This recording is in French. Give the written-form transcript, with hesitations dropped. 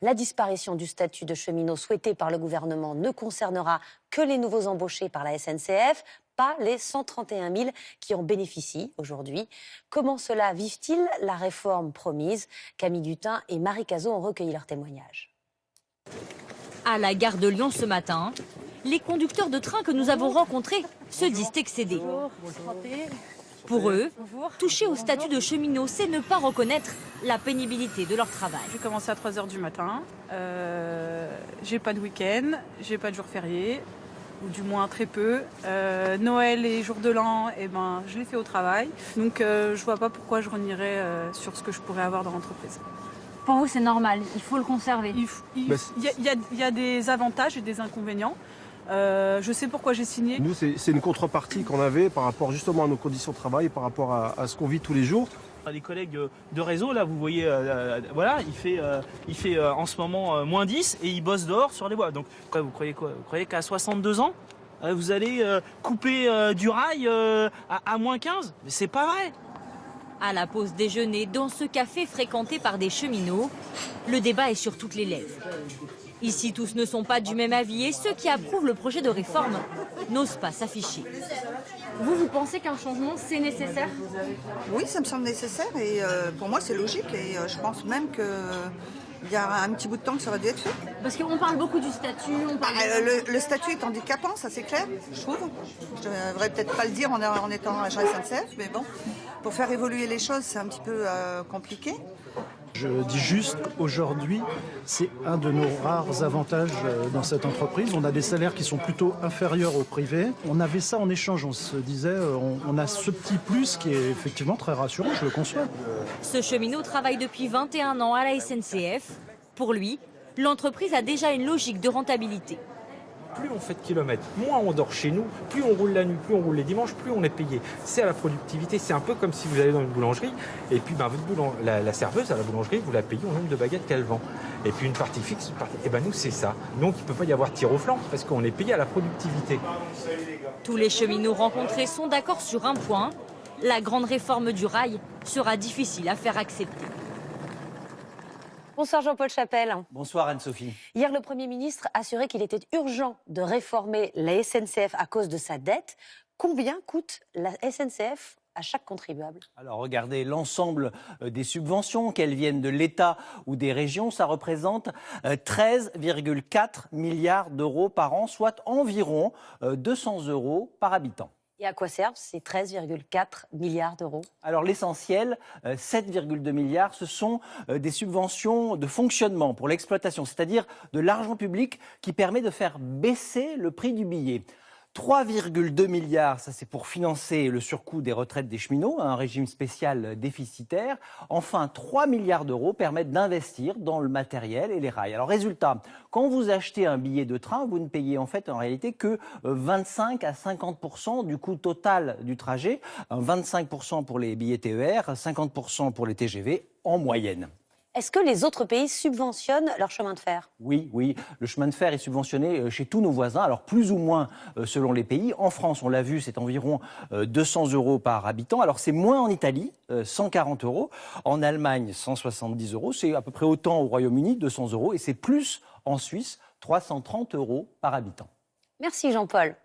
La disparition du statut de cheminot souhaité par le gouvernement ne concernera que les nouveaux embauchés par la SNCF, pas les 131 000 qui en bénéficient aujourd'hui. Comment cela vivent-ils la réforme promise? Camille Gutin et Marie Cazot ont recueilli leurs témoignages. À la gare de Lyon ce matin, les conducteurs de train que nous avons rencontrés se disent excédés. Pour eux, toucher au statut de cheminot, c'est ne pas reconnaître la pénibilité de leur travail. J'ai commencé à 3 h du matin, j'ai pas de week-end, j'ai pas de jour férié, ou du moins très peu. Noël et jour de l'an, je les fais au travail. Donc je vois pas pourquoi je renierais sur ce que je pourrais avoir dans l'entreprise. Pour vous, c'est normal, il faut le conserver. Il y a des avantages et des inconvénients. Je sais pourquoi j'ai signé. Nous, c'est une contrepartie qu'on avait par rapport justement à nos conditions de travail, par rapport à ce qu'on vit tous les jours. Les collègues de réseau, là, vous voyez, voilà, il fait en ce moment moins 10 et il bosse dehors sur les voies. Donc, quoi, vous croyez quoi? Vous croyez qu'à 62 ans, vous allez couper du rail à moins 15? Mais c'est pas vrai. À la pause déjeuner, dans ce café fréquenté par des cheminots, le débat est sur toutes les lèvres. Ici, tous ne sont pas du même avis et ceux qui approuvent le projet de réforme n'osent pas s'afficher. Vous pensez qu'un changement, c'est nécessaire? Oui, ça me semble nécessaire et pour moi, c'est logique et je pense même qu'il y a un petit bout de temps que ça aurait dû être fait. Parce qu'on parle beaucoup du statut. Le statut est handicapant, ça c'est clair, je trouve. Je ne devrais peut-être pas le dire en étant agent SNCF, mais bon, pour faire évoluer les choses, c'est un petit peu compliqué. Je dis juste qu'aujourd'hui, c'est un de nos rares avantages dans cette entreprise. On a des salaires qui sont plutôt inférieurs au privé. On avait ça en échange, on se disait, on a ce petit plus qui est effectivement très rassurant, je le conçois. Ce cheminot travaille depuis 21 ans à la SNCF. Pour lui, l'entreprise a déjà une logique de rentabilité. Plus on fait de kilomètres, moins on dort chez nous, plus on roule la nuit, plus on roule les dimanches, plus on est payé. C'est à la productivité, c'est un peu comme si vous allez dans une boulangerie et puis la serveuse à la boulangerie, vous la payez au nombre de baguettes qu'elle vend. Et puis une partie fixe, une partie... Et nous c'est ça. Donc il ne peut pas y avoir tir au flanc parce qu'on est payé à la productivité. Tous les cheminots rencontrés sont d'accord sur un point, la grande réforme du rail sera difficile à faire accepter. Bonsoir Jean-Paul Chapelle. Bonsoir Anne-Sophie. Hier, le Premier ministre assurait qu'il était urgent de réformer la SNCF à cause de sa dette. Combien coûte la SNCF à chaque contribuable? Alors regardez l'ensemble des subventions, qu'elles viennent de l'État ou des régions, ça représente 13,4 milliards d'euros par an, soit environ 200 euros par habitant. Et à quoi servent ces 13,4 milliards d'euros? Alors l'essentiel, 7,2 milliards, ce sont des subventions de fonctionnement pour l'exploitation, c'est-à-dire de l'argent public qui permet de faire baisser le prix du billet. 3,2 milliards, ça c'est pour financer le surcoût des retraites des cheminots, un régime spécial déficitaire. Enfin, 3 milliards d'euros permettent d'investir dans le matériel et les rails. Alors résultat, quand vous achetez un billet de train, vous ne payez en fait en réalité que 25 à 50% du coût total du trajet, 25% pour les billets TER, 50% pour les TGV en moyenne. Est-ce que les autres pays subventionnent leur chemin de fer? Oui, le chemin de fer est subventionné chez tous nos voisins, alors plus ou moins selon les pays. En France, on l'a vu, c'est environ 200 euros par habitant. Alors c'est moins en Italie, 140 euros. En Allemagne, 170 euros. C'est à peu près autant au Royaume-Uni, 200 euros. Et c'est plus en Suisse, 330 euros par habitant. Merci Jean-Paul.